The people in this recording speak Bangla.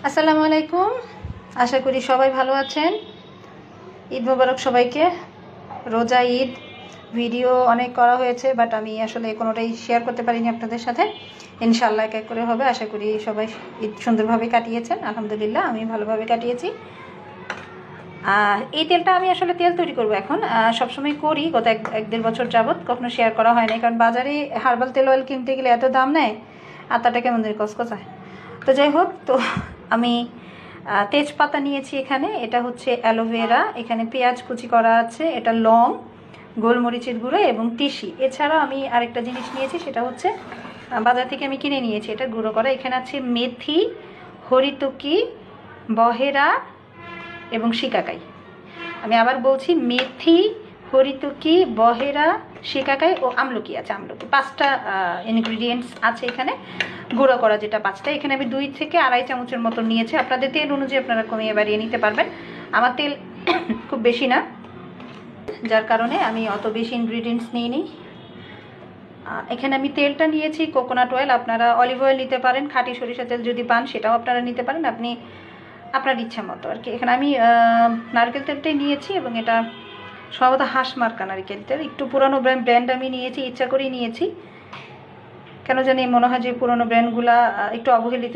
আসসালামু আলাইকুম। আশা করি সবাই ভালো আছেন। ঈদ মোবারক সবাইকে। রোজা ঈদ ভিডিও অনেক করা হয়েছে, বাট আমি আসলে কোনোটাই শেয়ার করতে পারিনি আপনাদের সাথে। ইনশাআল্লাহ এক এক করে হবে। আশা করি সবাই ঈদ সুন্দরভাবে কাটিয়েছেন। আলহামদুলিল্লাহ আমি ভালোভাবে কাটিয়েছি। এই তেলটা আমি আসলে তেল তৈরি করব এখন। সবসময় করি, গত এক দেড় বছর যাবত কখনো শেয়ার করা হয় না, কারণ বাজারে হার্বাল তেল অয়েল কিনতে গেলে এত দাম নেয়, আতাটা কেমন ধরে কচকচায়। তো যাই হোক, তো আমি তেজপাতা নিয়েছি এখানে, এটা হচ্ছে অ্যালোভেরা, এখানে পেঁয়াজ কুচি করা আছে, এটা লং, গোলমরিচের গুঁড়ো এবং তিসি। এছাড়াও আমি আরেকটা জিনিস নিয়েছি, সেটা হচ্ছে বাজার থেকে আমি কিনে নিয়েছি, এটা গুঁড়ো করা। এখানে আছে মেথি, হরিতকি, বহেরা এবং শিকাকাই। আমি আবার বলছি, মেথি, হরিতকি, বহেরা, শিকাকাই ও আমলকি আছে। আমলকি 5টা ইনগ্রিডিয়েন্টস আছে এখানে, গুঁড়ো করা যেটা 5টা। এখানে আমি 2 থেকে আড়াই চামচের মতো নিয়েছি। আপনাদের তেল অনুযায়ী আপনারা কমিয়ে বাড়িয়ে নিতে পারবেন। আমার তেল খুব বেশি না, যার কারণে আমি অত বেশি ইনগ্রিডিয়েন্টস নিইনি। এখানে আমি তেলটা নিয়েছি কোকোনাট অয়েল, আপনারা অলিভ অয়েল নিতে পারেন, খাঁটি সরিষা তেল যদি পান সেটাও আপনারা নিতে পারেন, আপনি আপনার ইচ্ছা মতো আর কি। এখানে আমি নারকেল তেলটাই নিয়েছি এবং এটা সম্ভবত হাঁস মার্কা নারকেল তেল, একটু পুরনো ব্র্যান্ড আমি নিয়েছি, ইচ্ছা করেই নিয়েছি। কেন জানি মনে হয় যে পুরনো ব্র্যান্ডগুলা একটু অবহেলিত।